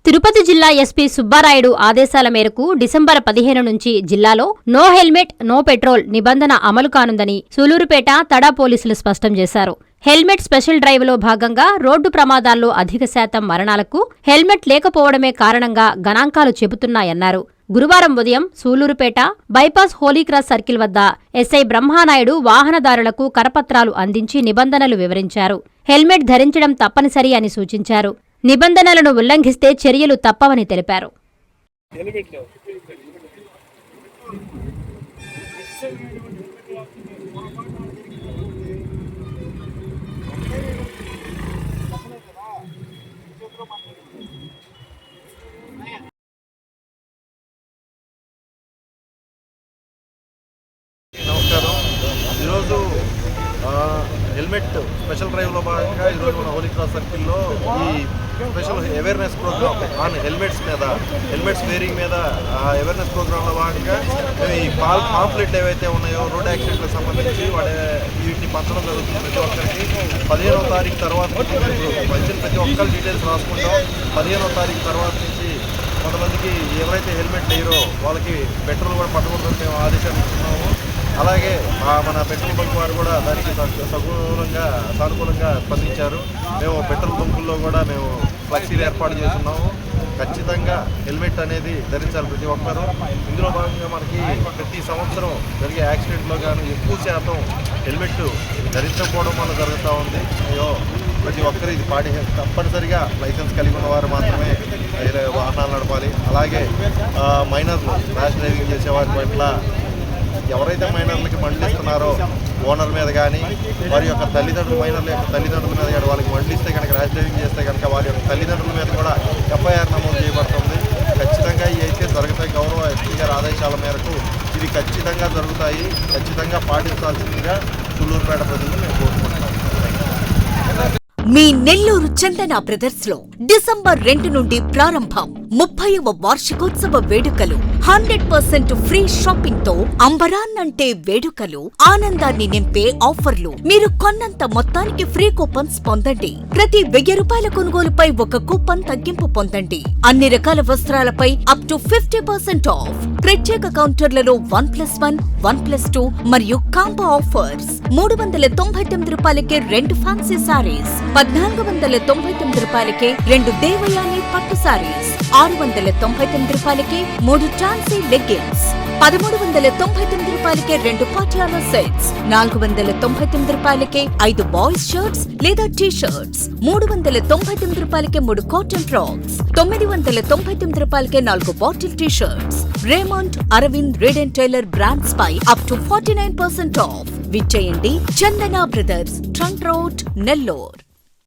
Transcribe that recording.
తిరుపతి జిల్లా ఎస్పీ సుబ్బారాయుడు ఆదేశాల మేరకు డిసెంబర్ 15 నుంచి జిల్లాలో నో హెల్మెట్ నో పెట్రోల్ నిబంధన అమలు కానుందని సూలూరుపేట తడా పోలీసులు స్పష్టం చేశారు. హెల్మెట్ స్పెషల్ డ్రైవ్లో భాగంగా రోడ్డు ప్రమాదాల్లో అధిక శాతం మరణాలకు హెల్మెట్ లేకపోవడమే కారణంగా గణాంకాలు చెబుతున్నాయన్నారు. గురువారం ఉదయం సూలూరుపేట బైపాస్ హోలీక్రాస్ సర్కిల్ వద్ద ఎస్ఐ బ్రహ్మానాయుడు వాహనదారులకు కరపత్రాలు అందించి నిబంధనలు వివరించారు. హెల్మెట్ ధరించడం తప్పనిసరి అని సూచించారు. నిబంధనలను ఉల్లంఘిస్తే చర్యలు తప్పవని తెలిపారు. నమస్కారం. ఈరోజు హెల్మెట్ స్పెషల్ డ్రైవ్లో భాగంగా ఈరోజు మన హోలీక్రాస్ సర్కిల్లో ఈ special awareness program on helmets wearing మీద అవేర్నెస్ ప్రోగ్రాంలో భాగంగా మేము ఈ పాంప్లెట్లు ఏవైతే ఉన్నాయో రోడ్ యాక్సిడెంట్లకు సంబంధించి వీటిని పంచడం జరుగుతుంది. ప్రతి ఒక్కరికి 15వ తారీఖు తర్వాత వచ్చిన ప్రతి ఒక్కరి డీటెయిల్స్ రాసుకుంటాం. 15వ తారీఖు తర్వాత నుంచి కొంతమందికి ఎవరైతే హెల్మెట్ లేరో వాళ్ళకి పెట్రోల్ కూడా పట్టకూడదని మేము ఆదేశాలు ఇస్తున్నాము. అలాగే మన పెట్రోల్ బంక్ వారు కూడా దానికి సానుకూలంగా స్పందించారు. మేము పెట్రోల్ బంకుల్లో కూడా మేము ఫ్లెక్సీలు ఏర్పాటు చేస్తున్నాము. ఖచ్చితంగా హెల్మెట్ అనేది ధరించాలి ప్రతి ఒక్కరూ. ఇందులో భాగంగా మనకి ప్రతి సంవత్సరం జరిగే యాక్సిడెంట్లో కానీ ఎక్కువ శాతం హెల్మెట్ ధరించకపోవడం వల్ల జరుగుతూ ఉంది. అయ్యో ప్రతి ఒక్కరు ఇది తప్పనిసరిగా లైసెన్స్ కలిగి ఉన్నవారు మాత్రమే వాహనాలు నడపాలి. అలాగే మైనర్లు ర్యాష్ డ్రైవింగ్ చేసేవారి పట్ల ఎవరైతే మైనర్లకి మండలిస్తున్నారో ఓనర్ మీద కానీ వారి యొక్క మైనర్ల యొక్క తల్లిదండ్రుల మీద కానీ వాళ్ళకి మండలిస్తే కనుక ర్యాష్ డ్రైవింగ్ చేస్తే కనుక వారి యొక్క తల్లిదండ్రుల మీద కూడా ఎఫ్ఐఆర్ నమోదు చేయబడుతుంది. ఖచ్చితంగా ఈ అయితే జరుగుతాయి. గౌరవ ఎస్పీ గారి ఆదేశాల మేరకు ఇవి ఖచ్చితంగా జరుగుతాయి. ఖచ్చితంగా పాటించాల్సిందిగా సూలూరుపేట ప్రజలు మేము కోరుకుంటున్నాం. మీ నెల్లూరు చందన బ్రదర్స్ లో డిసెంబర్ 2 నుండి ప్రారంభం 30వ వార్షికోత్సవ వేడుకలు. 100% ఫ్రీ షాపింగ్ తో అంబరాన్నంటే వేడుకలు. ఆనందాన్ని నింపే ఆఫర్లు. మీరు కొన్నంత మొత్తానికి ఫ్రీ కూపన్స్ పొందండి. ప్రతి 1000 రూపాయల కొనుగోలుపై ఒక కూపన్ తగ్గింపు పొందండి. అన్ని రకాల వస్త్రాలపై అప్ టు 50% ఆఫ్. ప్రత్యేక కౌంటర్లలో 1+1, 1+2 మరియు కాంబో ఆఫర్స్. 399 రూపాయలకే 2 ఫ్యాన్సీ సారీస్, 1499 రూపాయలకే 2 దేవయాని పట్టు సారీస్, 699 రూపాయలకే 3 టాన్సీ లెగ్గిన్స్, 1399 రూపాయలకే 2 పాటియాలా సెట్స్, 499 రూపాయలకే 5 బాయ్స్ షర్ట్స్ లేదా టీ షర్ట్స్, 399 రూపాయలకే 3 కాటన్ ఫ్రాక్స్, 999 రూపాయలకే 4 bottle T shirts. Raymond, Arvind, Reid and Taylor brands పై అప్ టు 49% ఆఫ్. విచ్చేయండి Chandana brothers, trunk road, Nellore.